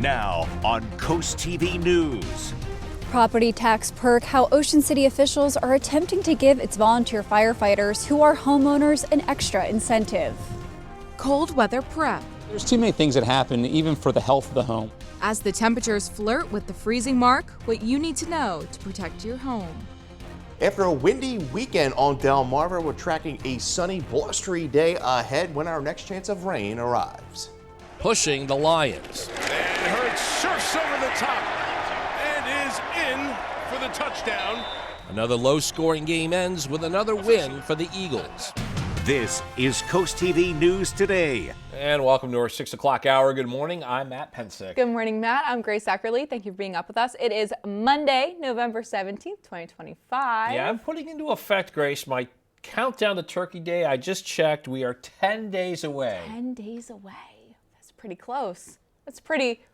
Now on CoastTV News. Property tax perk, how Ocean City officials are attempting to give its volunteer firefighters who are homeowners an extra incentive. Cold weather prep. There's too many things that happen, even for the health of the home. As the temperatures flirt with the freezing mark, what you need to know to protect your home. After a windy weekend on Delmarva, we're tracking a sunny, blustery day ahead when our next chance of rain arrives. Pushing the Lions. And Hurts surfs over the top and is in for the touchdown. Another low-scoring game ends with another win for the Eagles. This is CoastTV News Today. And welcome to our 6 o'clock hour. Good morning. I'm Matt Pensick. Good morning, Matt. I'm Grace Eckerly. Thank you for being up with us. It is Monday, November 17th, 2025. Yeah, I'm putting into effect, Grace, my countdown to Turkey Day. I just checked. We are 10 days away. 10 days away. That's pretty close. That's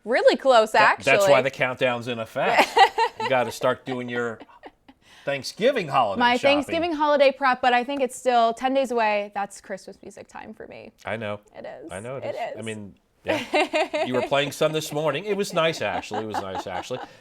really close, actually. That's why the countdown's in effect. You got to start doing your Thanksgiving holiday My shopping. Thanksgiving holiday prep, but I think it's still 10 days away. That's Christmas music time for me. I know. It is. I know it is. I mean, yeah. You were playing some this morning. It was nice, actually.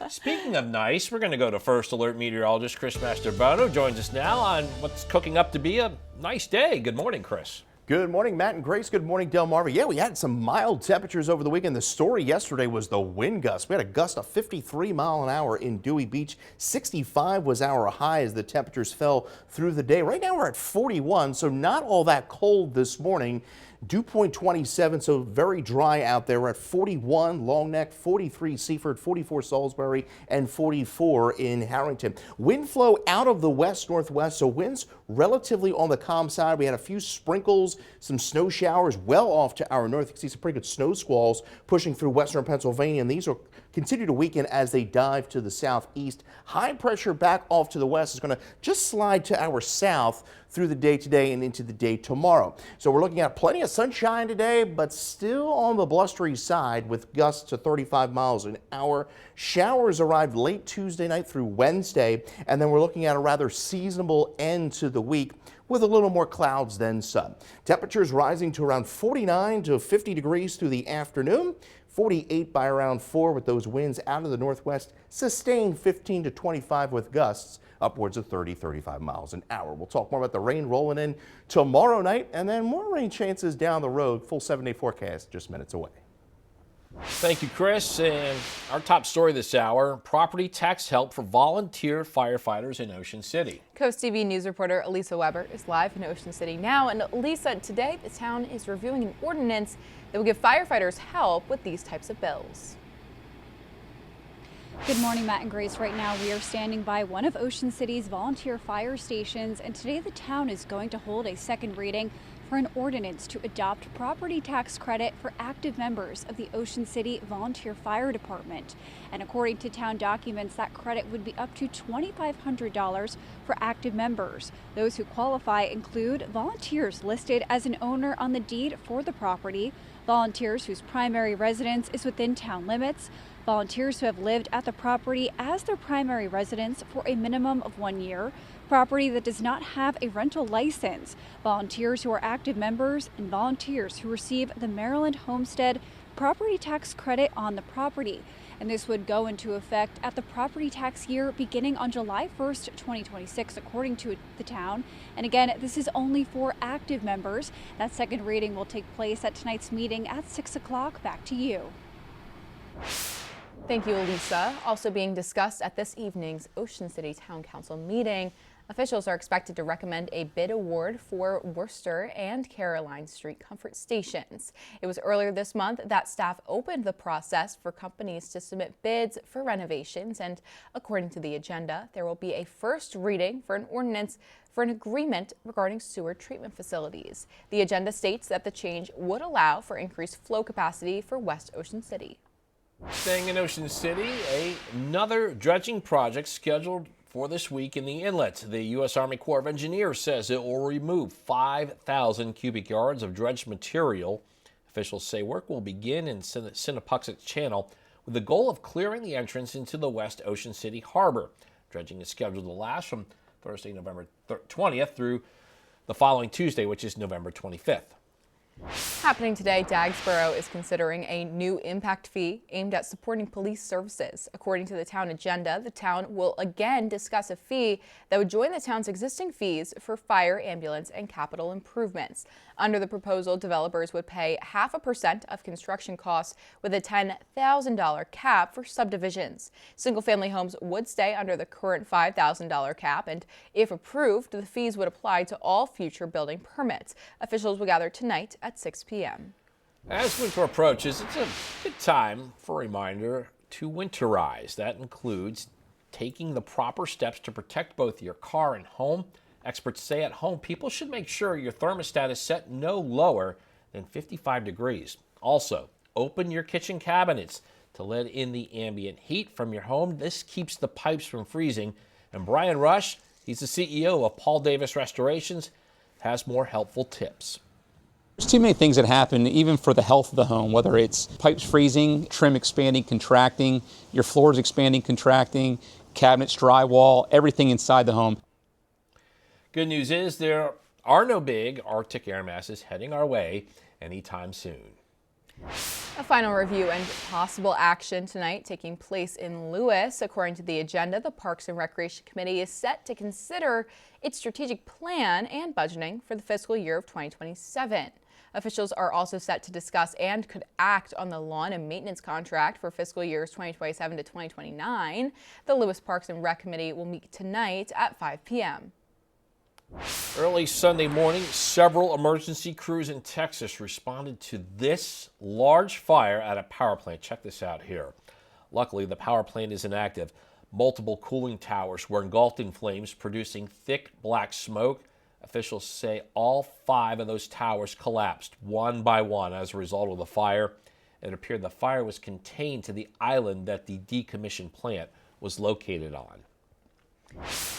Speaking of nice, we're going to go to First Alert meteorologist Chris Mastrobono. Joins us now on what's cooking up to be a nice day. Good morning, Chris. Good morning, Matt and Grace. Good morning, Delmarva. Yeah, we had some mild temperatures over the weekend. The story yesterday was the wind gust. We had a gust of 53 miles an hour in Dewey Beach. 65 was our high as the temperatures fell through the day. Right now we're at 41, so not all that cold this morning. Dew point 27, so very dry out there. We're at 41 Long Neck, 43 Seaford, 44 Salisbury, and 44 in Harrington. Wind flow out of the west-northwest, so winds relatively on the calm side. We had a few sprinkles, some snow showers well off to our north. You can see some pretty good snow squalls pushing through western Pennsylvania, and these will continue to weaken as they dive to the southeast. High pressure back off to the west is going to just slide to our south through the day today and into the day tomorrow. So we're looking at plenty of sunshine today, but still on the blustery side with gusts to 35 miles an hour. Showers arrived late Tuesday night through Wednesday, and then we're looking at a rather seasonable end to the week with a little more clouds than sun. Temperatures rising to around 49 to 50 degrees through the afternoon. 48 by around 4 with those winds out of the northwest, sustained 15 to 25 with gusts upwards of 30-35 miles an hour. We'll talk more about the rain rolling in tomorrow night and then more rain chances down the road. Full 7-day forecast just minutes away. Thank you, Chris. And our top story this hour, property tax help for volunteer firefighters in Ocean City. CoastTV News reporter Elisa Weber is live in Ocean City now. And Elisa, today the town is reviewing an ordinance that will give firefighters help with these types of bills. Good morning, Matt and Grace. Right now we are standing by one of Ocean City's volunteer fire stations, and today the town is going to hold a second reading for an ordinance to adopt property tax credit for active members of the Ocean City Volunteer Fire Department. And according to town documents, that credit would be up to $2,500 for active members. Those who qualify include volunteers listed as an owner on the deed for the property, volunteers whose primary residence is within town limits, volunteers who have lived at the property as their primary residence for a minimum of 1 year, property that does not have a rental license, volunteers who are active members, and volunteers who receive the Maryland Homestead property tax credit on the property. And this would go into effect at the property tax year beginning on July 1st, 2026, according to the town. And again, this is only for active members. That second reading will take place at tonight's meeting at 6 o'clock. Back to you. Thank you, Elisa. Also being discussed at this evening's Ocean City Town Council meeting, officials are expected to recommend a bid award for Worcester and Caroline Street comfort stations. It was earlier this month that staff opened the process for companies to submit bids for renovations, and according to the agenda, there will be a first reading for an ordinance for an agreement regarding sewer treatment facilities. The agenda states that the change would allow for increased flow capacity for West Ocean City. Staying in Ocean City, another dredging project scheduled for this week in the inlet. The U.S. Army Corps of Engineers says it will remove 5,000 cubic yards of dredged material. Officials say work will begin in Sinnapuxet Channel with the goal of clearing the entrance into the West Ocean City harbor. Dredging is scheduled to last from Thursday, November 20th through the following Tuesday, which is November 25th. Happening today, Dagsboro is considering a new impact fee aimed at supporting police services. According to the town agenda, the town will again discuss a fee that would join the town's existing fees for fire, ambulance, and capital improvements. Under the proposal, developers would pay 0.5% of construction costs with a $10,000 cap for subdivisions. Single-family homes would stay under the current $5,000 cap, and if approved, the fees would apply to all future building permits. Officials will gather tonight at 6 p.m. As winter approaches, it's a good time for a reminder to winterize. That includes taking the proper steps to protect both your car and home. Experts say at home, people should make sure your thermostat is set no lower than 55 degrees. Also, open your kitchen cabinets to let in the ambient heat from your home. This keeps the pipes from freezing. And Brian Rush, he's the CEO of Paul Davis Restorations, has more helpful tips. There's too many things that happen, even for the health of the home, whether it's pipes freezing, trim expanding, contracting, your floors expanding, contracting, cabinets, drywall, everything inside the home. Good news is there are no big Arctic air masses heading our way anytime soon. A final review and possible action tonight taking place in Lewis. According to the agenda, the Parks and Recreation Committee is set to consider its strategic plan and budgeting for the fiscal year of 2027. Officials are also set to discuss and could act on the lawn and maintenance contract for fiscal years 2027 to 2029. The Lewis Parks and Rec Committee will meet tonight at 5 p.m. Early Sunday morning, several emergency crews in Texas responded to this large fire at a power plant. Check this out here. Luckily, the power plant is inactive. Multiple cooling towers were engulfed in flames, producing thick black smoke. Officials say all 5 of those towers collapsed one by one as a result of the fire. It appeared the fire was contained to the island that the decommissioned plant was located on.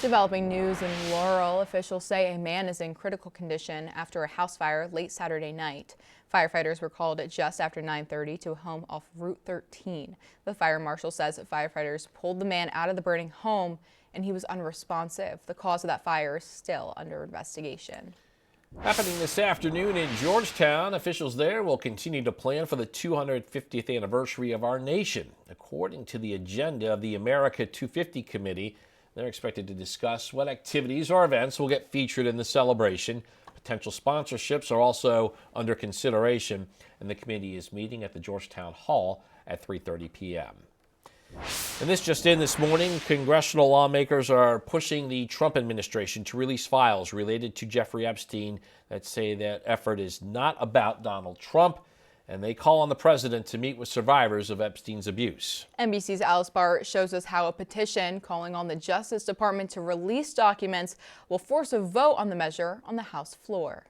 Developing news in Laurel, officials say a man is in critical condition after a house fire late Saturday night. Firefighters were called just after 9:30 to a home off Route 13. The fire marshal says that firefighters pulled the man out of the burning home and he was unresponsive. The cause of that fire is still under investigation. Happening this afternoon in Georgetown, officials there will continue to plan for the 250th anniversary of our nation. According to the agenda of the America 250 Committee, they're expected to discuss what activities or events will get featured in the celebration. Potential sponsorships are also under consideration, and the committee is meeting at the Georgetown Hall at 3:30 p.m. And this just in this morning, congressional lawmakers are pushing the Trump administration to release files related to Jeffrey Epstein that say that effort is not about Donald Trump, and they call on the president to meet with survivors of Epstein's abuse. NBC's Alice Barr shows us how a petition calling on the Justice Department to release documents will force a vote on the measure on the House floor.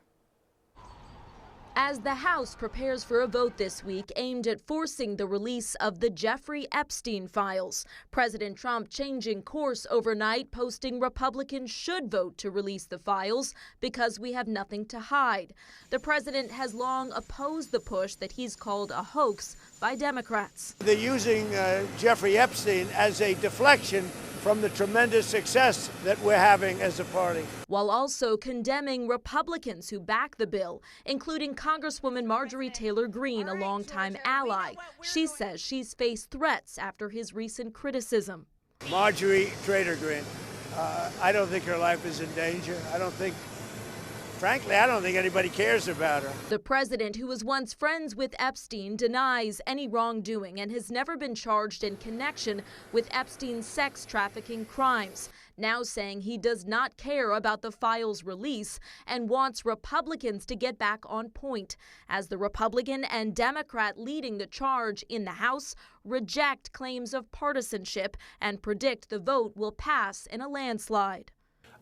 As the House prepares for a vote this week aimed at forcing the release of the Jeffrey Epstein files, President Trump changing course overnight, posting Republicans should vote to release the files because we have nothing to hide. The president has long opposed the push that he's called a hoax by Democrats. They're using Jeffrey Epstein as a deflection from the tremendous success that we're having as a party. While also condemning Republicans who back the bill, including Congresswoman Marjorie Taylor Greene, a longtime ally. She says she's faced threats after his recent criticism. Marjorie Taylor Greene, I don't think her life is in danger. Frankly, I don't think anybody cares about her. The president, who was once friends with Epstein, denies any wrongdoing and has never been charged in connection with Epstein's sex trafficking crimes. Now saying he does not care about the files' release and wants Republicans to get back on point, as the Republican and Democrat leading the charge in the House reject claims of partisanship and predict the vote will pass in a landslide.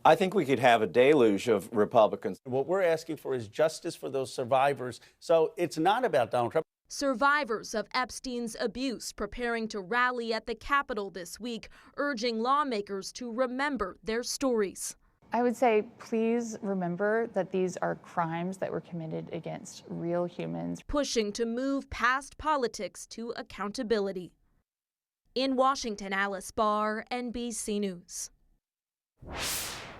I think we could have a deluge of Republicans. What we're asking for is justice for those survivors. So it's not about Donald Trump. Survivors of Epstein's abuse preparing to rally at the Capitol this week, urging lawmakers to remember their stories. I would say, please remember that these are crimes that were committed against real humans. Pushing to move past politics to accountability. In Washington, Alice Barr, NBC News.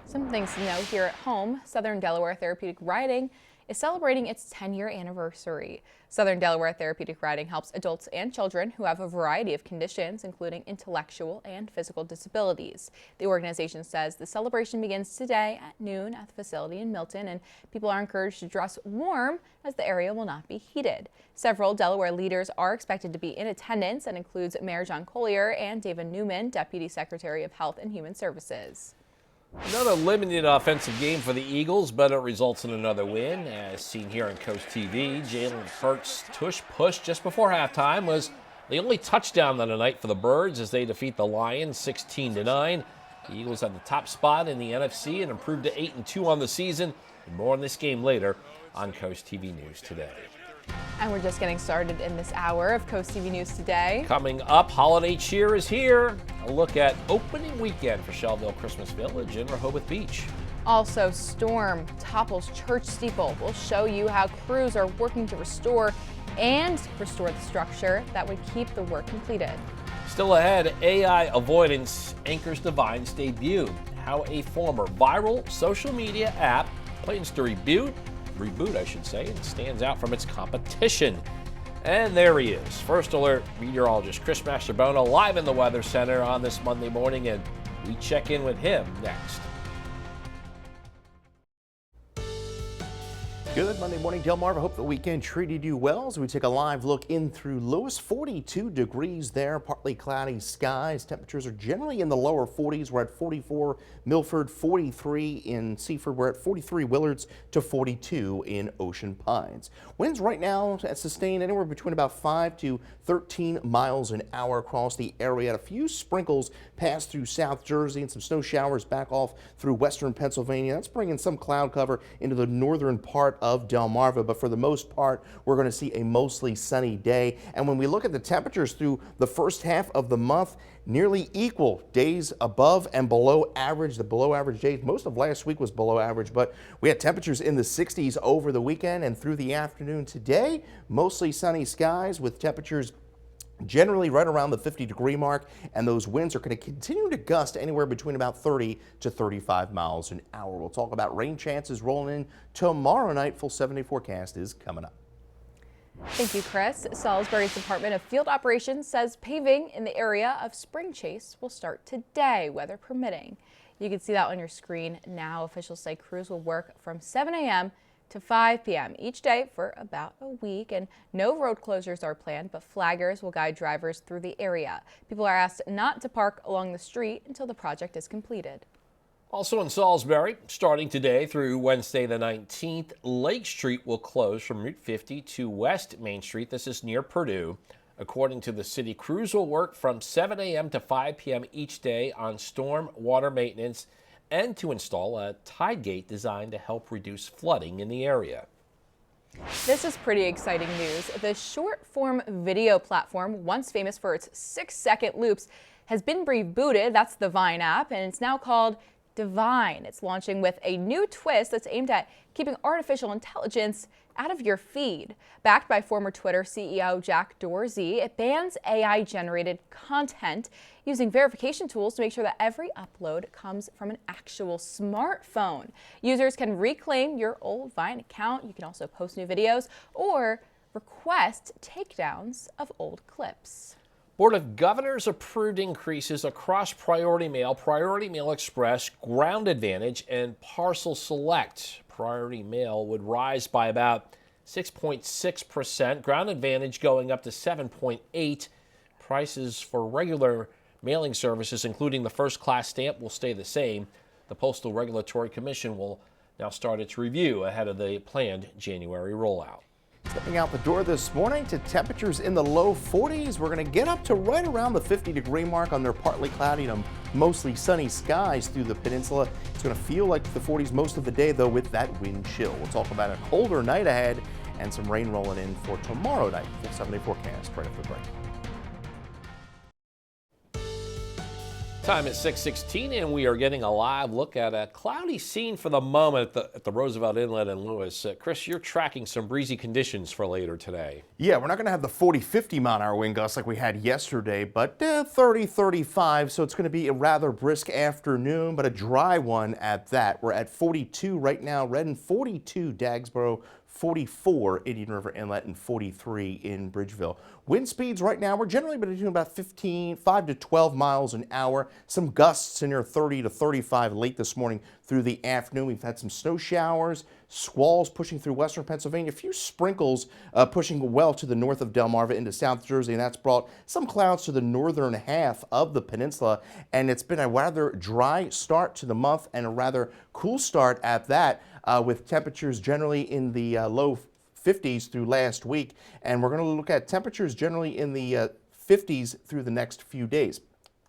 Some things to know here at home. Southern Delaware Therapeutic Riding is celebrating its 10-year anniversary. Southern Delaware Therapeutic Riding helps adults and children who have a variety of conditions, including intellectual and physical disabilities. The organization says the celebration begins today at noon at the facility in Milton, and people are encouraged to dress warm as the area will not be heated. Several Delaware leaders are expected to be in attendance, and includes Mayor John Collier and David Newman, Deputy Secretary of Health and Human Services. Another limited offensive game for the Eagles, but it results in another win. As seen here on Coast TV, Jalen Hurts' tush push just before halftime was the only touchdown of the night for the Birds as they defeat the Lions 16-9. The Eagles have the top spot in the NFC and improved to 8-2 on the season. And more on this game later on Coast TV News Today. And we're just getting started in this hour of Coast TV News Today. Coming up, holiday cheer is here. A look at opening weekend for Shelbyville Christmas Village and Rehoboth Beach. Also, storm topples church steeple. We'll show you how crews are working to restore the structure that would keep the work completed. Still ahead, AI avoidance anchors Divine's debut. How a former viral social media app plans to reboot, and stands out from its competition. And there he is, First Alert meteorologist Chris Mastrobono live in the Weather Center on this Monday morning, and we check in with him next. Good Monday morning, Delmarva. Hope the weekend treated you well as we take a live look in through Lewis. 42 degrees there, partly cloudy skies. Temperatures are generally in the lower 40s. We're at 44 Milford, 43 in Seaford. We're at 43 Willards to 42 in Ocean Pines. Winds right now sustained anywhere between about 5 to 13 miles an hour across the area. A few sprinkles pass through South Jersey and some snow showers back off through western Pennsylvania. That's bringing some cloud cover into the northern part of Delmarva, but for the most part, we're going to see a mostly sunny day. And when we look at the temperatures through the first half of the month, nearly equal days above and below average. The below average days, most of last week was below average, but we had temperatures in the 60s over the weekend and through the afternoon today. Mostly sunny skies with temperatures generally right around the 50-degree mark, and those winds are going to continue to gust anywhere between about 30 to 35 miles an hour. We'll talk about rain chances rolling in tomorrow night. Full 7-day forecast is coming up. Thank you, Chris. Salisbury's Department of Field Operations says paving in the area of Spring Chase will start today, weather permitting. You can see that on your screen now. Officials say crews will work from 7 a.m. to 5 p.m. each day for about a week, and no road closures are planned, but flaggers will guide drivers through the area. People are asked not to park along the street until the project is completed. Also in Salisbury, starting today through Wednesday the 19th, Lake Street will close from Route 50 to West Main Street. This is near Purdue. According to the city, crews will work from 7 a.m. to 5 p.m. each day on storm water maintenance and to install a tide gate designed to help reduce flooding in the area. This is pretty exciting news. The short-form video platform, once famous for its 6-second loops, has been rebooted. That's the Vine app, and it's now called Divine. It's launching with a new twist that's aimed at keeping artificial intelligence out of your feed. Backed by former Twitter CEO Jack Dorsey, it bans AI-generated content using verification tools to make sure that every upload comes from an actual smartphone. Users can reclaim your old Vine account. You can also post new videos or request takedowns of old clips. Board of Governors approved increases across Priority Mail Express, Ground Advantage, and Parcel Select. Priority Mail would rise by about 6.6%, Ground Advantage going up to 7.8%. Prices for regular mailing services, including the first-class stamp, will stay the same. The Postal Regulatory Commission will now start its review ahead of the planned January rollout. Stepping out the door this morning to temperatures in the low 40s. We're going to get up to right around the 50-degree mark under partly cloudy to mostly sunny skies through the peninsula. It's going to feel like the 40s most of the day, though, with that wind chill. We'll talk about a colder night ahead and some rain rolling in for tomorrow night. Full 7-day forecast right after the break. Time is 6:16, and we are getting a live look at a cloudy scene for the moment at the Roosevelt Inlet in Lewis. Chris, you're tracking some breezy conditions for later today. Yeah, we're not going to have the 40-50 mile-an-hour wind gusts like we had yesterday, but 30-35, so it's going to be a rather brisk afternoon, but a dry one at that. We're at 42 right now, Redden, 42 Dagsboro, 44 Indian River Inlet, and 43 in Bridgeville. Wind speeds right now, we're generally between about 5 to 12 miles an hour. Some gusts in near 30 to 35 late this morning through the afternoon. We've had some snow showers, squalls pushing through western Pennsylvania, a few sprinkles pushing well to the north of Delmarva into South Jersey, and that's brought some clouds to the northern half of the peninsula. And it's been a rather dry start to the month and a rather cool start at that, with temperatures generally in the low 50s through last week. And we're going to look at temperatures generally in the 50s through the next few days.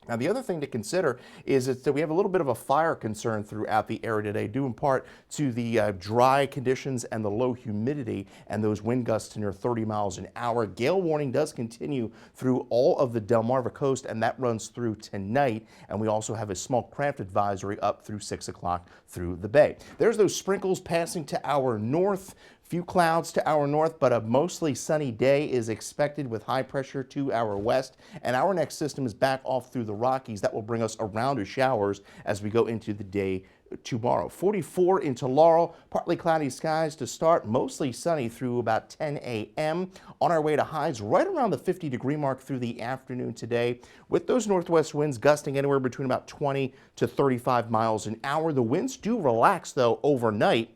Now, the other thing to consider is that we have a little bit of a fire concern throughout the area today, due in part to the dry conditions and the low humidity and those wind gusts to near 30 miles an hour. Gale warning does continue through all of the Delmarva coast, and that runs through tonight. And we also have a small craft advisory up through 6 o'clock through the bay. There's those sprinkles passing to our north. Few clouds to our north, but a mostly sunny day is expected with high pressure to our west. And our next system is back off through the Rockies. That will bring us a round of showers as we go into the day tomorrow. 44 into Laurel, partly cloudy skies to start, mostly sunny through about 10 a.m. On our way to highs right around the 50-degree mark through the afternoon today, with those northwest winds gusting anywhere between about 20 to 35 miles an hour. The winds do relax, though, overnight.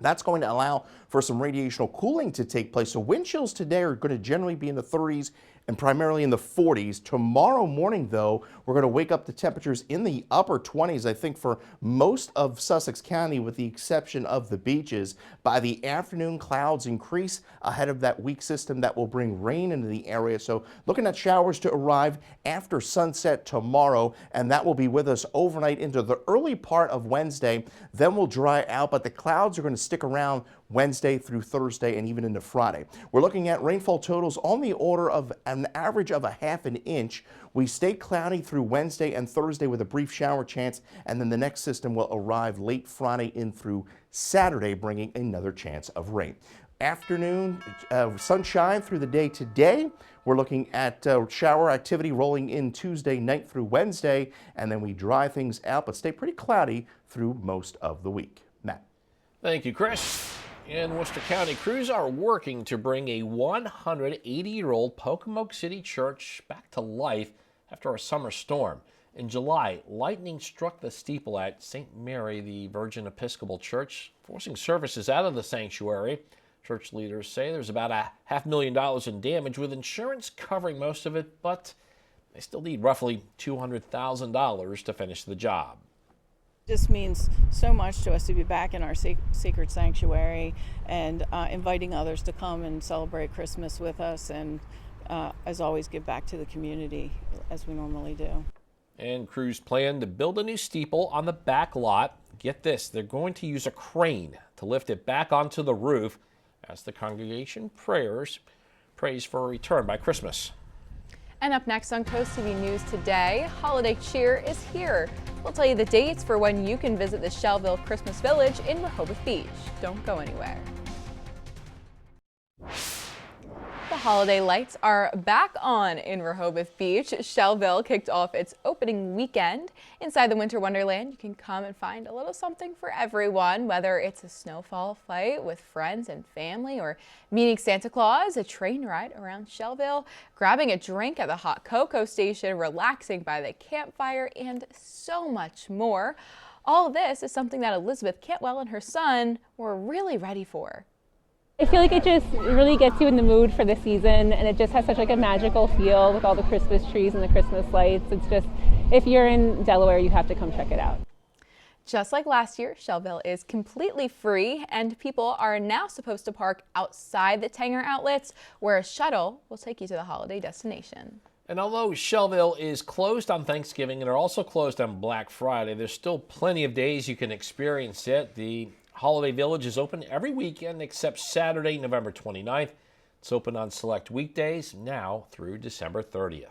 That's going to allow for some radiational cooling to take place. So wind chills today are going to generally be in the 30s and primarily in the 40s. Tomorrow morning, though, we're going to wake up to temperatures in the upper 20s, I think, for most of Sussex County, with the exception of the beaches. By the afternoon, clouds increase ahead of that weak system that will bring rain into the area. So looking at showers to arrive after sunset tomorrow, and that will be with us overnight into the early part of Wednesday. Then we'll dry out, but the clouds are going to stick around Wednesday through Thursday and even into Friday. We're looking at rainfall totals on the order of an average of a half an inch. We stay cloudy through Wednesday and Thursday with a brief shower chance, and then the next system will arrive late Friday in through Saturday, bringing another chance of rain. Afternoon sunshine through the day today. We're looking at shower activity rolling in Tuesday night through Wednesday, and then we dry things out, but stay pretty cloudy through most of the week. Matt. Thank you, Chris. In Worcester County, crews are working to bring a 180-year-old Pocomoke City church back to life after a summer storm. In July, lightning struck the steeple at St. Mary the Virgin Episcopal Church, forcing services out of the sanctuary. Church leaders say there's about $500,000 in damage, with insurance covering most of it, but they still need roughly $200,000 to finish the job. This means so much to us to be back in our sacred sanctuary and inviting others to come and celebrate Christmas with us, and as always, give back to the community as we normally do. And crews plan to build a new steeple on the back lot. Get this, they're going to use a crane to lift it back onto the roof as the congregation prays for a return by Christmas. And up next on Coast TV News today, holiday cheer is here. We'll tell you the dates for when you can visit the Shellville Christmas Village in Rehoboth Beach. Don't go anywhere. The holiday lights are back on in Rehoboth Beach. Shellville kicked off its opening weekend. Inside the Winter Wonderland, you can come and find a little something for everyone, whether it's a snowfall fight with friends and family, or meeting Santa Claus, a train ride around Shellville, grabbing a drink at the hot cocoa station, relaxing by the campfire, and so much more. All of this is something that Elizabeth Cantwell and her son were really ready for. I feel like it just really gets you in the mood for the season, and it just has such like a magical feel with all the Christmas trees and the Christmas lights. It's just, if you're in Delaware, you have to come check it out. Just like last year, Shellville is completely free, and people are now supposed to park outside the Tanger outlets, where a shuttle will take you to the holiday destination. And although Shellville is closed on Thanksgiving and are also closed on Black Friday, there's still plenty of days you can experience it. The Holiday Village is open every weekend except Saturday, November 29th. It's open on select weekdays now through December 30th.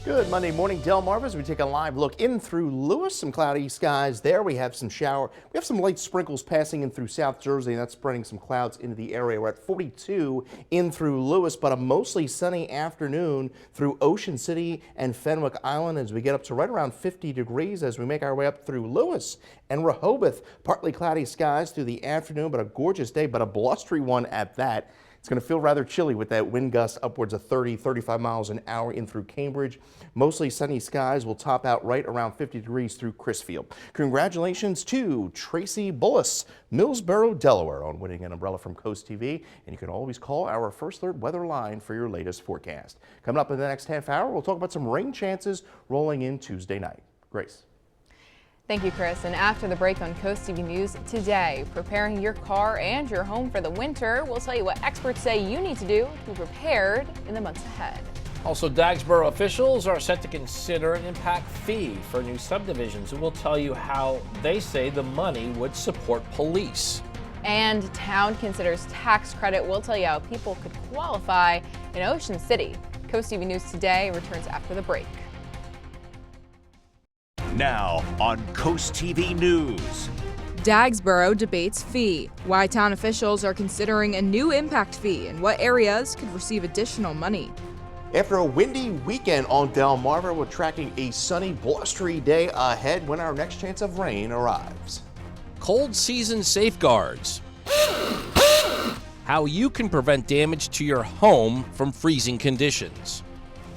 Good Monday morning, Delmarva, as we take a live look in through Lewis. Some cloudy skies there. We have some light sprinkles passing in through South Jersey, and that's spreading some clouds into the area. We're at 42 in through Lewis, but a mostly sunny afternoon through Ocean City and Fenwick Island as we get up to right around 50 degrees as we make our way up through Lewis and Rehoboth. Partly cloudy skies through the afternoon, but a gorgeous day, but a blustery one at that. It's going to feel rather chilly with that wind gust upwards of 30, 35 miles an hour in through Cambridge. Mostly sunny skies will top out right around 50 degrees through Crisfield. Congratulations to Tracy Bullis, Millsboro, Delaware, on winning an umbrella from Coast TV. And you can always call our First Alert weather line for your latest forecast. Coming up in the next half hour, we'll talk about some rain chances rolling in Tuesday night. Grace. Thank you, Chris. And after the break on Coast TV News today, preparing your car and your home for the winter, we'll tell you what experts say you need to do to be prepared in the months ahead. Also, Dagsboro officials are set to consider an impact fee for new subdivisions, and we'll tell you how they say the money would support police. And town considers tax credit. We'll tell you how people could qualify in Ocean City. Coast TV News today returns after the break. Now on Coast TV News. Dagsboro debates fee, why town officials are considering a new impact fee, and what areas could receive additional money. After a windy weekend on Delmarva, we're tracking a sunny, blustery day ahead when our next chance of rain arrives. Cold season safeguards. How you can prevent damage to your home from freezing conditions.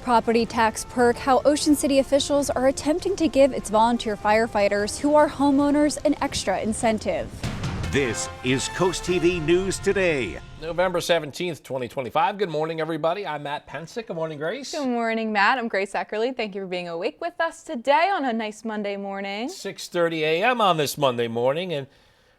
Property tax perk, how Ocean City officials are attempting to give its volunteer firefighters who are homeowners an extra incentive. This is Coast TV News Today. November 17th, 2025. Good morning, everybody. I'm Matt Pensick. Good morning, Grace. Good morning, Matt. I'm Grace Eckerly. Thank you for being awake with us today on a nice Monday morning. 6:30 a.m. on this Monday morning, and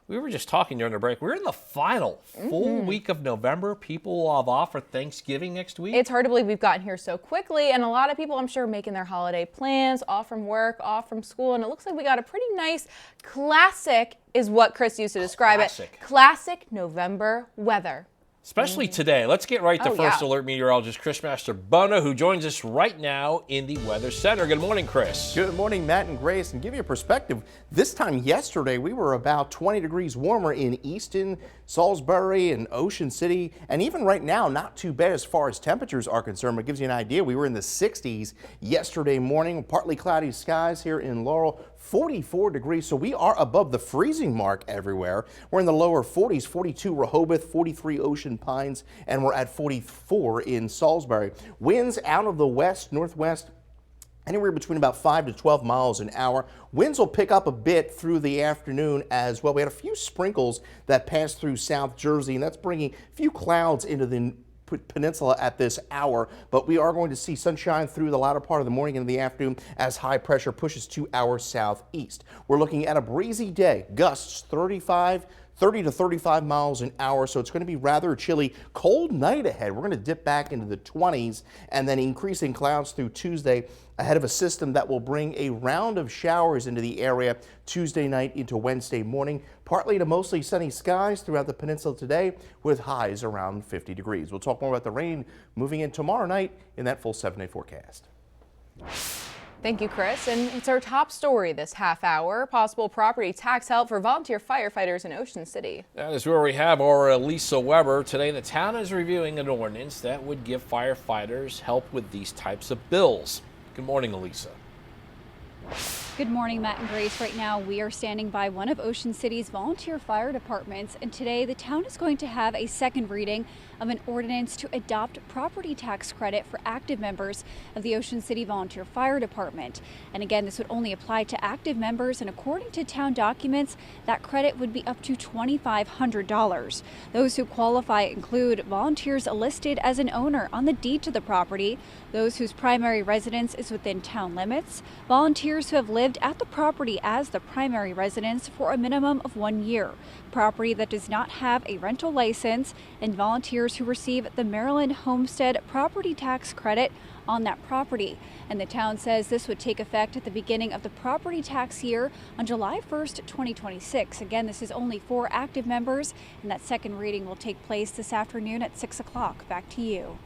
we were just talking during the break. We're in the final full week of November. People will have off for Thanksgiving next week. It's hard to believe we've gotten here so quickly, and a lot of people, I'm sure, are making their holiday plans, off from work, off from school, and it looks like we got a pretty nice classic, is what Chris used to describe it, classic November weather. Especially today. Let's get right to First Alert meteorologist Chris Master Bono, who joins us right now in the Weather Center. Good morning, Chris. Good morning, Matt and Grace. And give you a perspective, this time yesterday we were about 20 degrees warmer in Easton, Salisbury, and Ocean City. And even right now, not too bad as far as temperatures are concerned. But it gives you an idea. We were in the 60s yesterday morning, partly cloudy skies here in Laurel. 44 degrees, so we are above the freezing mark everywhere. We're in the lower 40s, 42 Rehoboth, 43 Ocean Pines, and we're at 44 in Salisbury. Winds out of the west, northwest, anywhere between about 5 to 12 miles an hour. Winds will pick up a bit through the afternoon as well. We had a few sprinkles that passed through South Jersey, and that's bringing a few clouds into the peninsula at this hour, but we are going to see sunshine through the latter part of the morning and the afternoon as high pressure pushes to our southeast. We're looking at a breezy day, gusts 30 to 35 miles an hour, so it's going to be rather chilly. Cold night ahead. We're going to dip back into the 20s and then increasing clouds through Tuesday ahead of a system that will bring a round of showers into the area Tuesday night into Wednesday morning. Partly to mostly sunny skies throughout the peninsula today with highs around 50 degrees. We'll talk more about the rain moving in tomorrow night in that full 7-day forecast. Thank you, Chris. And it's our top story this half hour, possible property tax help for volunteer firefighters in Ocean City. That is where we have our Lisa Weber. Today, the town is reviewing an ordinance that would give firefighters help with these types of bills. Good morning, Elisa. Good morning, Matt and Grace. Right now, we are standing by one of Ocean City's volunteer fire departments, and today the town is going to have a second reading of an ordinance to adopt property tax credit for active members of the Ocean City Volunteer Fire Department. And again, this would only apply to active members, and according to town documents, that credit would be up to $2,500. Those who qualify include volunteers listed as an owner on the deed to the property, those whose primary residence is within town limits, volunteers who have lived at the property as the primary residence for a minimum of 1 year, property that does not have a rental license, and volunteers who receive the Maryland Homestead Property Tax Credit on that property. And the town says this would take effect at the beginning of the property tax year on July 1st, 2026. Again, this is only for active members, and that second reading will take place this afternoon at 6 o'clock. Back to you.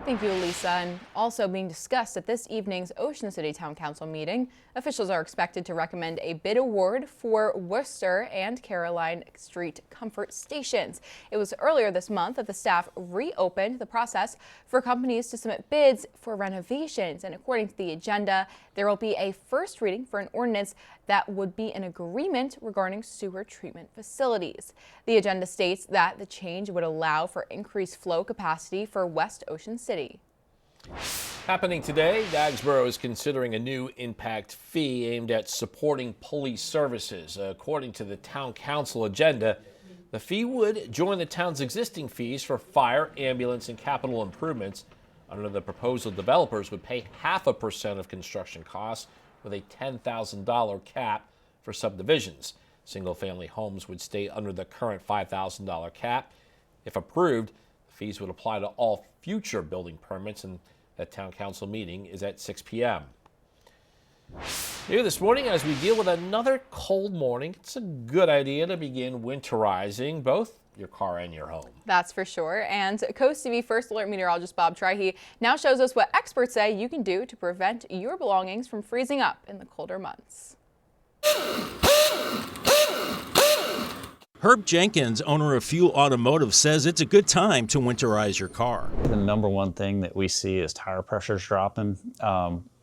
Thank you, Elisa. And also being discussed at this evening's Ocean City Town Council meeting, officials are expected to recommend a bid award for Worcester and Caroline Street comfort stations. It was earlier this month that the staff reopened the process for companies to submit bids for renovations. And according to the agenda, there will be a first reading for an ordinance that would be an agreement regarding sewer treatment facilities. The agenda states that the change would allow for increased flow capacity for West Ocean City. Happening today, Dagsboro is considering a new impact fee aimed at supporting police services. According to the town council agenda, the fee would join the town's existing fees for fire, ambulance, and capital improvements. Under the proposal, developers would pay 0.5% of construction costs with a $10,000 cap for subdivisions. Single-family homes would stay under the current $5,000 cap. If approved, the fees would apply to all future building permits, and that town council meeting is at 6 p.m. New this morning, as we deal with another cold morning, it's a good idea to begin winterizing both your car and your home. That's for sure. And CoastTV First Alert meteorologist Bob Trihey now shows us what experts say you can do to prevent your belongings from freezing up in the colder months. Herb Jenkins, owner of Fuel Automotive, says it's a good time to winterize your car. The number one thing that we see is tire pressures dropping.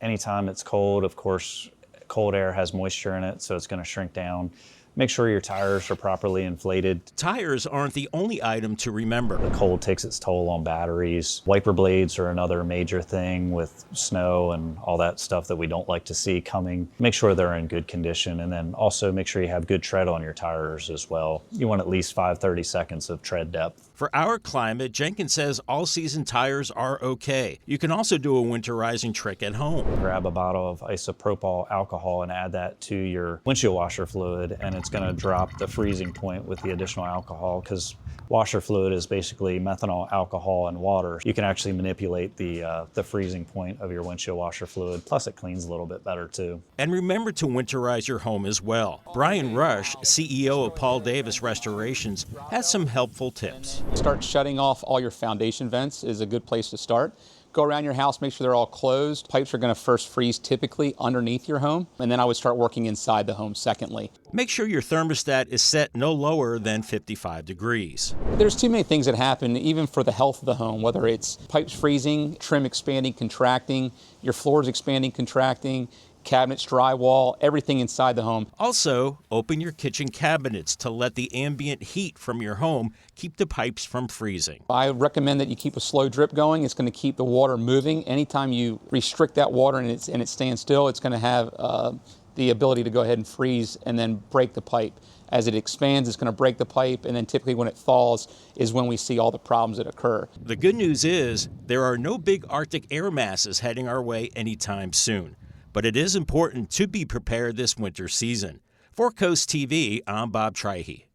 Anytime it's cold, of course, cold air has moisture in it, so it's going to shrink down. Make sure your tires are properly inflated. Tires aren't the only item to remember. The cold takes its toll on batteries. Wiper blades are another major thing with snow and all that stuff that we don't like to see coming. Make sure they're in good condition, and then also make sure you have good tread on your tires as well. You want at least 30 seconds of tread depth. For our climate, Jenkins says all-season tires are okay. You can also do a winterizing trick at home. Grab a bottle of isopropyl alcohol and add that to your windshield washer fluid, and it's going to drop the freezing point with the additional alcohol, because washer fluid is basically methanol, alcohol, and water. You can actually manipulate the freezing point of your windshield washer fluid, plus it cleans a little bit better too. And remember to winterize your home as well. Brian Rush, CEO of Paul Davis Restorations, has some helpful tips. Start shutting off all your foundation vents is a good place to start. Go around your house, make sure they're all closed. Pipes are going to first freeze typically underneath your home, and then I would start working inside the home secondly. Make sure your thermostat is set no lower than 55 degrees. There's too many things that happen even for the health of the home, whether it's pipes freezing, trim expanding, contracting, your floors expanding, contracting, cabinets, drywall, everything inside the home. Also, open your kitchen cabinets to let the ambient heat from your home keep the pipes from freezing. I recommend that you keep a slow drip going. It's going to keep the water moving. Anytime you restrict that water and it stands still, it's going to have the ability to go ahead and freeze and then break the pipe. As it expands, it's going to break the pipe, and then typically when it thaws is when we see all the problems that occur. The good news is there are no big Arctic air masses heading our way anytime soon. But it is important to be prepared this winter season. For Coast TV, I'm Bob Trihey.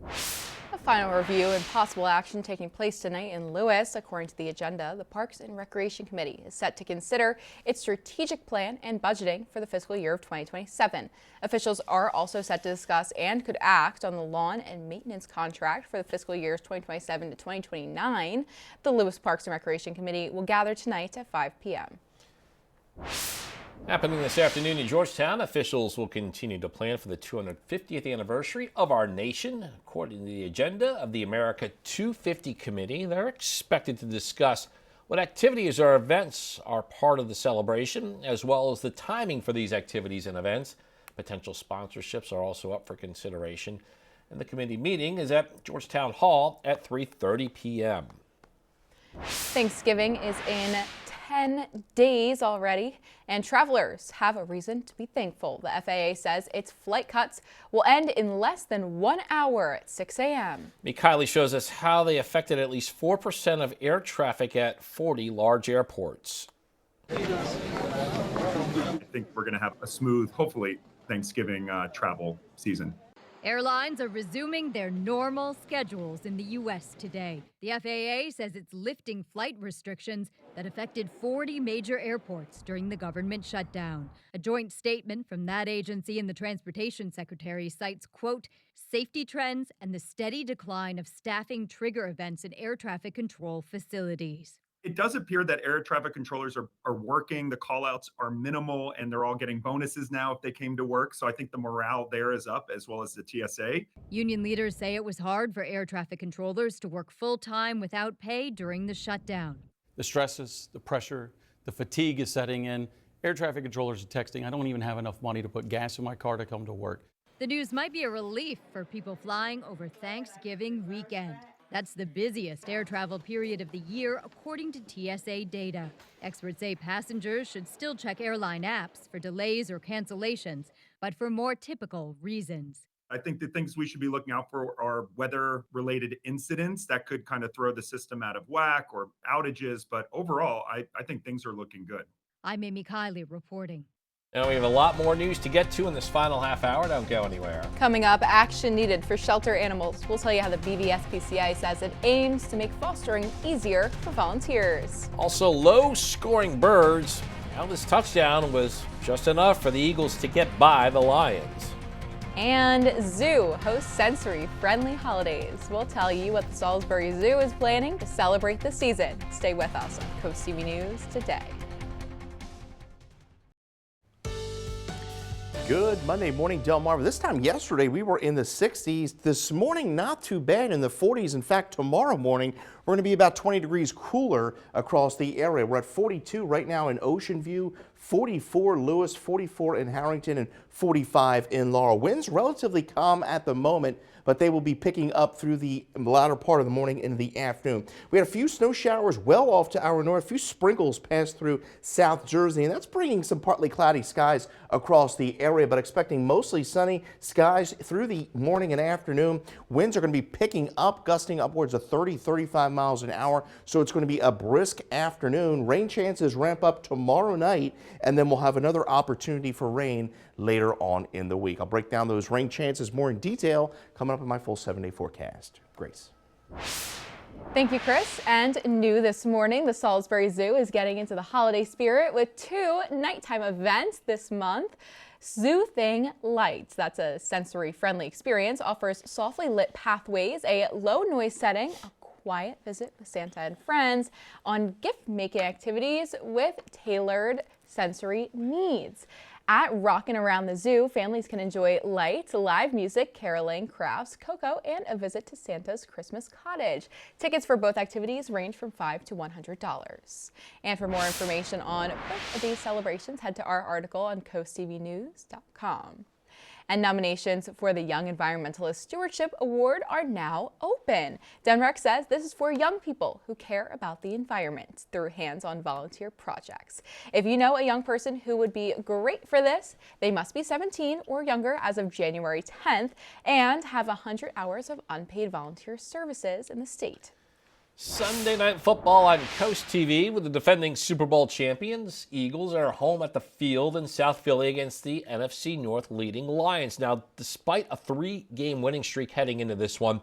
A final review and possible action taking place tonight in Lewis. According to the agenda, the Parks and Recreation Committee is set to consider its strategic plan and budgeting for the fiscal year of 2027. Officials are also set to discuss and could act on the lawn and maintenance contract for the fiscal years 2027 to 2029. The Lewis Parks and Recreation Committee will gather tonight at 5 p.m. Happening this afternoon in Georgetown, officials will continue to plan for the 250th anniversary of our nation. According to the agenda of the America 250 Committee, they're expected to discuss what activities or events are part of the celebration, as well as the timing for these activities and events. Potential sponsorships are also up for consideration. And the committee meeting is at Georgetown Hall at 3:30 p.m. Thanksgiving is in 10 days already, and travelers have a reason to be thankful. The FAA says its flight cuts will end in less than 1 hour at 6 a.m. Mikhaili shows us how they affected at least 4% of air traffic at 40 large airports. I think we're going to have a smooth, hopefully, Thanksgiving travel season. Airlines are resuming their normal schedules in the U.S. today. The FAA says it's lifting flight restrictions that affected 40 major airports during the government shutdown. A joint statement from that agency and the Transportation Secretary cites, quote, safety trends and the steady decline of staffing trigger events in air traffic control facilities. It does appear that air traffic controllers are working. The call-outs are minimal, and they're all getting bonuses now if they came to work. So I think the morale there is up, as well as the TSA. Union leaders say it was hard for air traffic controllers to work full-time without pay during the shutdown. The stresses, the pressure, the fatigue is setting in. Air traffic controllers are texting, I don't even have enough money to put gas in my car to come to work. The news might be a relief for people flying over Thanksgiving weekend. That's the busiest air travel period of the year, according to TSA data. Experts say passengers should still check airline apps for delays or cancellations, but for more typical reasons. I think the things we should be looking out for are weather-related incidents that could kind of throw the system out of whack, or outages. But overall, I think things are looking good. I'm Amy Kiley reporting. Now we have a lot more news to get to in this final half hour. Don't go anywhere. Coming up, action needed for shelter animals. We'll tell you how the BVSPCA says it aims to make fostering easier for volunteers. Also, low-scoring birds. Now this touchdown was just enough for the Eagles to get by the Lions. And Zoo hosts sensory-friendly holidays. We'll tell you what the Salisbury Zoo is planning to celebrate the season. Stay with us on Coast TV News today. Good Monday morning, Delmarva. This time yesterday, we were in the 60s. This morning, not too bad in the 40s. In fact, tomorrow morning, we're going to be about 20 degrees cooler across the area. We're at 42 right now in Ocean View, 44 Lewis, 44 in Harrington, and 45 in Laurel. Winds relatively calm at the moment, but they will be picking up through the latter part of the morning into the afternoon. We had a few snow showers well off to our north. A few sprinkles passed through South Jersey, and that's bringing some partly cloudy skies across the area, but expecting mostly sunny skies through the morning and afternoon. Winds are going to be picking up, gusting upwards of 30, 35 miles an hour, so it's going to be a brisk afternoon. Rain chances ramp up tomorrow night, and then we'll have another opportunity for rain later on in the week. I'll break down those rain chances more in detail coming up in my full 7-day forecast. Grace. Thank you, Chris. And new this morning, the Salisbury Zoo is getting into the holiday spirit with 2 nighttime events this month. Zoo Thing Lights, that's a sensory-friendly experience, offers softly lit pathways, a low noise setting, a quiet visit with Santa and friends on gift-making activities with tailored sensory needs. At Rockin' Around the Zoo, families can enjoy lights, live music, caroling, crafts, cocoa, and a visit to Santa's Christmas cottage. Tickets for both activities range from $5 to $100. And for more information on both of these celebrations, head to our article on CoastTVNews.com. And nominations for the Young Environmentalist Stewardship Award are now open. Denrec says this is for young people who care about the environment through hands-on volunteer projects. If you know a young person who would be great for this, they must be 17 or younger as of January 10th and have 100 hours of unpaid volunteer services in the state. Sunday Night Football on Coast TV with the defending Super Bowl champions. Eagles are home at the Field in South Philly against the NFC North leading Lions. Now, despite a 3-game winning streak heading into this one,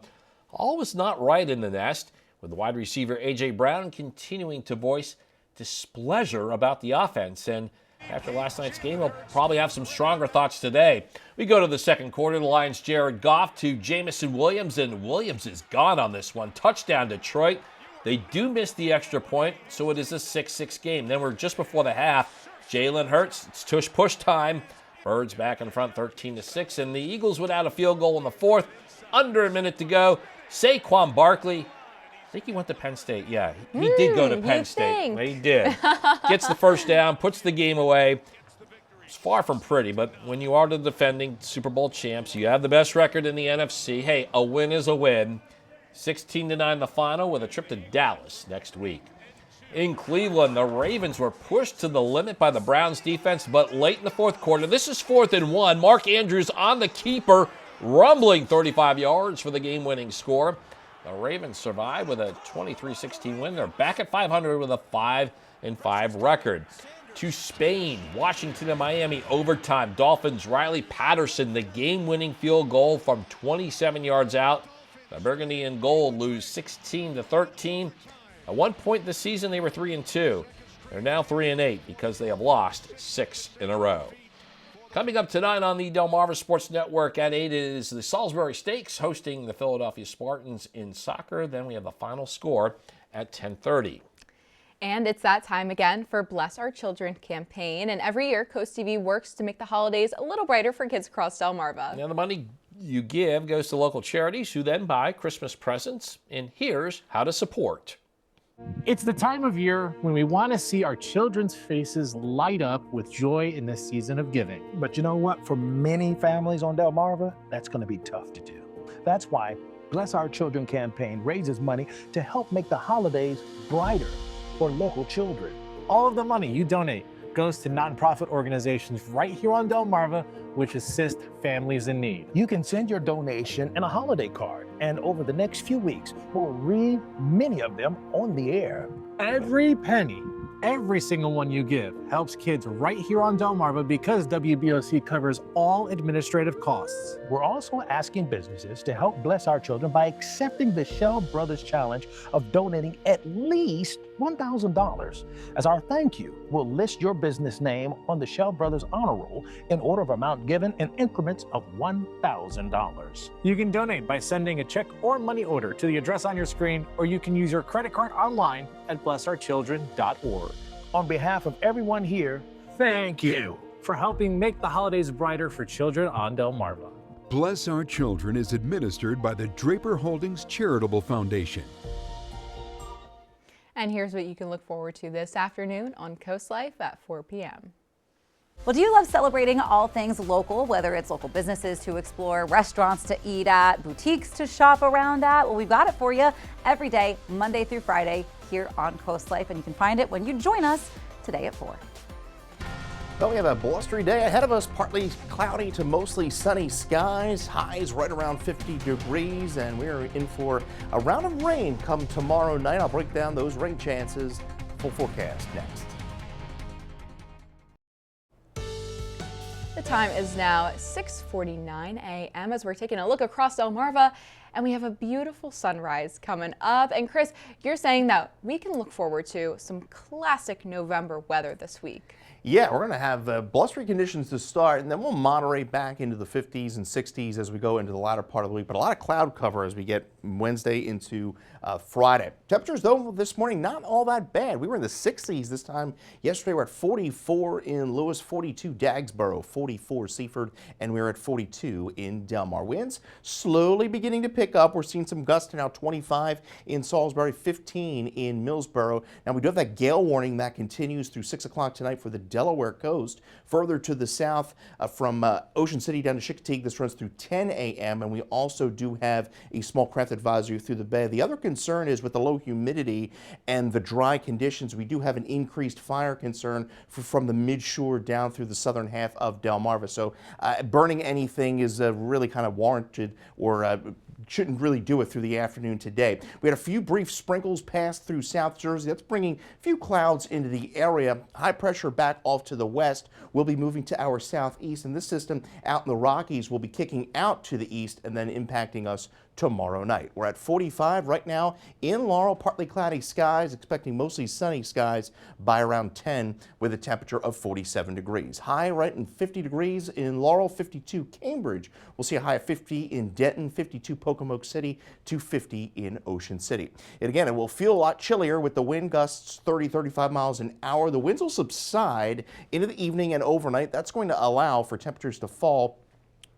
all was not right in the nest, with wide receiver A.J. Brown continuing to voice displeasure about the offense. And after last night's game, he'll probably have some stronger thoughts today. We go to the second quarter. The Lions' Jared Goff to Jamison Williams, and Williams is gone on this one. Touchdown, Detroit. They do miss the extra point, so it is a 6-6 game. Then we're just before the half. Jalen Hurts, it's tush-push time. Birds back in front 13-6, and the Eagles without a field goal in the fourth. Under a minute to go. Saquon Barkley, I think he went to Penn State. Yeah, he did go to Penn State. He did. Gets the first down, puts the game away. It's far from pretty, but when you are the defending Super Bowl champs, you have the best record in the NFC. Hey, a win is a win. 16-9 the final with a trip to Dallas next week. In Cleveland, the Ravens were pushed to the limit by the Browns defense, but late in the fourth quarter, this is 4th and 1. Mark Andrews on the keeper, rumbling 35 yards for the game-winning score. The Ravens survive with a 23-16 win. They're back at 500 with a 5-5 record. To Spain, Washington and Miami overtime. Dolphins' Riley Patterson, the game-winning field goal from 27 yards out. The Burgundy and Gold lose 16-13. At one point this season, they were 3-2. They're now 3-8 because they have lost 6 in a row. Coming up tonight on the Delmarva Sports Network at 8 is the Salisbury Stakes hosting the Philadelphia Spartans in soccer. Then we have the final score at 10:30. And it's that time again for Bless Our Children campaign. And every year, CoastTV works to make the holidays a little brighter for kids across Delmarva. Now, the money you give goes to local charities who then buy Christmas presents. And here's how to support. It's the time of year when we want to see our children's faces light up with joy in this season of giving. But you know what? For many families on Delmarva, that's going to be tough to do. That's why Bless Our Children campaign raises money to help make the holidays brighter for local children. All of the money you donate goes to nonprofit organizations right here on Delmarva, which assist families in need. You can send your donation in a holiday card, and over the next few weeks, we'll read many of them on the air. Every penny, every single one you give helps kids right here on Delmarva because WBOC covers all administrative costs. We're also asking businesses to help bless our children by accepting the Shell Brothers Challenge of donating at least $1,000. As our thank you, we'll list your business name on the Shell Brothers Honor Roll in order of amount given in increments of $1,000. You can donate by sending a check or money order to the address on your screen, or you can use your credit card online at blessourchildren.org. On behalf of everyone here, thank you for helping make the holidays brighter for children on Delmarva. Bless Our Children is administered by the Draper Holdings Charitable Foundation. And here's what you can look forward to this afternoon on Coast Life at 4 p.m. Well, do you love celebrating all things local, whether it's local businesses to explore, restaurants to eat at, boutiques to shop around at? Well, we've got it for you every day, Monday through Friday, here on Coast Life, and you can find it when you join us today at 4. Well, we have a blustery day ahead of us, partly cloudy to mostly sunny skies, highs right around 50 degrees, and we're in for a round of rain come tomorrow night. I'll break down those rain chances. Full forecast next. The time is now 6:49 a.m. as we're taking a look across Delmarva, and we have a beautiful sunrise coming up. And Chris, you're saying that we can look forward to some classic November weather this week. Yeah, we're going to have blustery conditions to start, and then we'll moderate back into the 50s and 60s as we go into the latter part of the week. But a lot of cloud cover as we get Wednesday into Friday. Temperatures, though, this morning not all that bad. We were in the 60s this time. Yesterday, we're at 44 in Lewis, 42 Dagsboro, 44 Seaford, and we're at 42 in Delmar. Winds slowly beginning to pick up. We're seeing some gusts now, 25 in Salisbury, 15 in Millsboro. Now, we do have that gale warning that continues through 6 o'clock tonight for the Delaware coast. Further to the south from Ocean City down to Chickatee, this runs through 10 a.m. and we also do have a small craft advisory through the bay. The other concern is with the low humidity and the dry conditions, we do have an increased fire concern from the mid-shore down through the southern half of Delmarva. So burning anything is really kind of warranted or shouldn't really do it through the afternoon today. We had a few brief sprinkles pass through South Jersey. That's bringing a few clouds into the area. High pressure back off to the west will be moving to our southeast, and this system out in the Rockies will be kicking out to the east and then impacting us tomorrow night. We're at 45 right now in Laurel, partly cloudy skies, expecting mostly sunny skies by around 10 with a temperature of 47 degrees. High right in 50 degrees in Laurel, 52 Cambridge. We'll see a high of 50 in Denton, 52 Pocomoke City to 50 in Ocean City. And again, it will feel a lot chillier with the wind gusts 30-35 miles an hour. The winds will subside into the evening and overnight. That's going to allow for temperatures to fall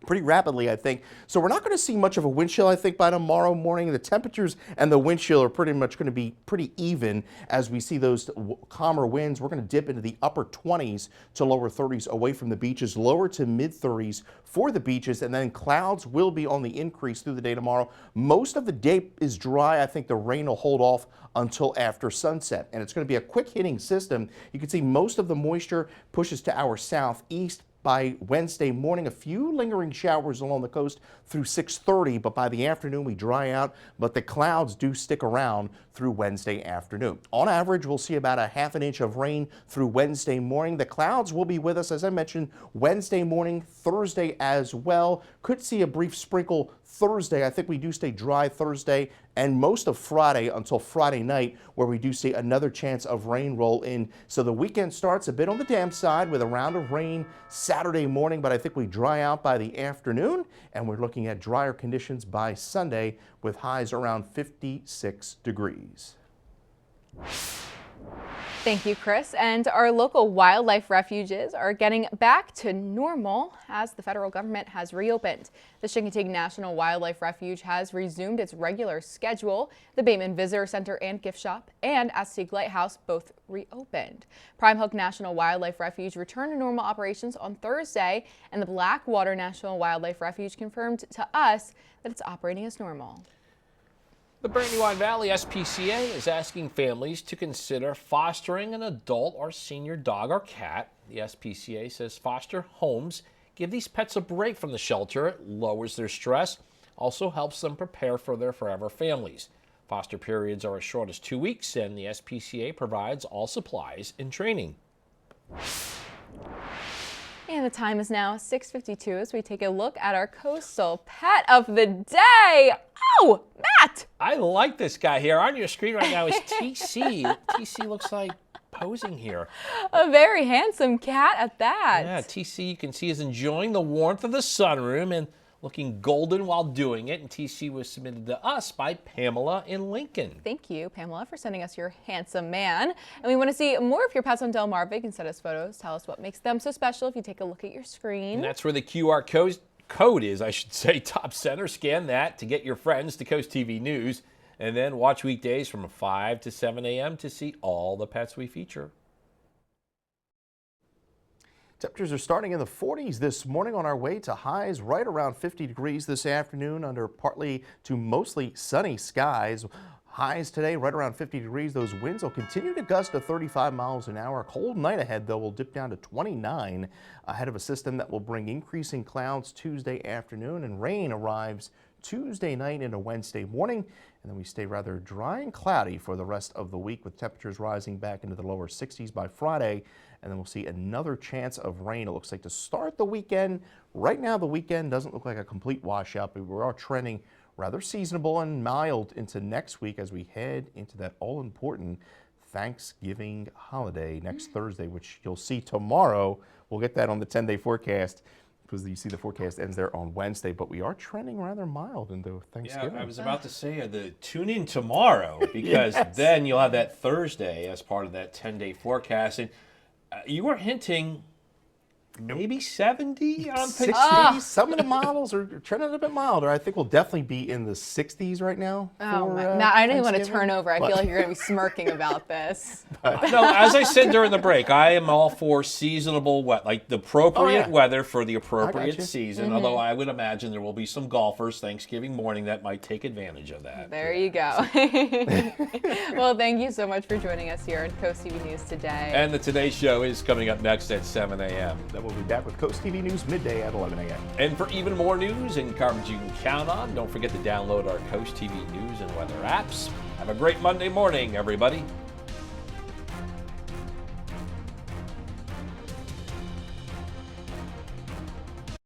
pretty rapidly, I think. So we're not going to see much of a wind chill, I think, by tomorrow morning. The temperatures and the wind chill are pretty much going to be pretty even as we see those calmer winds. We're going to dip into the upper 20s to lower 30s away from the beaches, lower to mid 30s for the beaches, and then clouds will be on the increase through the day tomorrow. Most of the day is dry. I think the rain will hold off until after sunset, and it's going to be a quick hitting system. You can see most of the moisture pushes to our southeast. By Wednesday morning, a few lingering showers along the coast through 6:30, but by the afternoon we dry out, but the clouds do stick around through Wednesday afternoon. On average, we'll see about a half an inch of rain through Wednesday morning. The clouds will be with us, as I mentioned, Wednesday morning, Thursday as well. Could see a brief sprinkle Thursday. I think we do stay dry Thursday and most of Friday until Friday night, where we do see another chance of rain roll in. So the weekend starts a bit on the damp side with a round of rain Saturday morning, but I think we dry out by the afternoon, and we're looking at drier conditions by Sunday with highs around 56 degrees. Thank you, Chris. And our local wildlife refuges are getting back to normal as the federal government has reopened. The Chincoteague National Wildlife Refuge has resumed its regular schedule. The Bateman Visitor Center and Gift Shop and Aztec Lighthouse both reopened. Prime Hook National Wildlife Refuge returned to normal operations on Thursday, and the Blackwater National Wildlife Refuge confirmed to us that it's operating as normal. The Brandywine Valley SPCA is asking families to consider fostering an adult or senior dog or cat. The SPCA says foster homes give these pets a break from the shelter. It lowers their stress, also helps them prepare for their forever families. Foster periods are as short as 2 weeks, and the SPCA provides all supplies and training. And the time is now 6:52 as we take a look at our coastal pet of the day. Oh, Matt! I like this guy here. On your screen right now is TC. TC looks like posing here. A very handsome cat at that. Yeah, TC you can see is enjoying the warmth of the sunroom and looking golden while doing it. And TC was submitted to us by Pamela in Lincoln. Thank you, Pamela, for sending us your handsome man. And we want to see more of your pets on Delmarva. You can send us photos. Tell us what makes them so special if you take a look at your screen. And that's where the QR code is, I should say, top center. Scan that to get your friends to Coast TV News. And then watch weekdays from 5 to 7 a.m. to see all the pets we feature. Temperatures are starting in the 40s this morning, on our way to highs right around 50 degrees this afternoon under partly to mostly sunny skies. Highs today right around 50 degrees. Those winds will continue to gust to 35 miles an hour. Cold night ahead, though, will dip down to 29 ahead of a system that will bring increasing clouds Tuesday afternoon, and rain arrives Tuesday night into Wednesday morning. And then we stay rather dry and cloudy for the rest of the week, with temperatures rising back into the lower 60s by Friday. And then we'll see another chance of rain, it looks like, to start the weekend. Right now, the weekend doesn't look like a complete washout, but we are trending rather seasonable and mild into next week as we head into that all-important Thanksgiving holiday next Thursday, which you'll see tomorrow. We'll get that on the 10-day forecast, because you see the forecast ends there on Wednesday, but we are trending rather mild into Thanksgiving. Yeah, I was about to say, tune in tomorrow, because then you'll have that Thursday as part of that 10-day forecast. And you were hinting maybe 70 on 60s. Some of the models are trending a bit milder. I think we'll definitely be in the 60s right now. Now I didn't want to turn over. I feel like you're going to be smirking about this. No, as I said during the break, I am all for seasonable weather, like the appropriate weather for the appropriate season. Although I would imagine there will be some golfers Thanksgiving morning that might take advantage of that. There you go. Well, thank you so much for joining us here on Coast TV News today. And the Today Show is coming up next at 7 a.m. We'll be back with Coast TV News midday at 11 a.m. And for even more news and coverage you can count on, don't forget to download our Coast TV News and weather apps. Have a great Monday morning, everybody.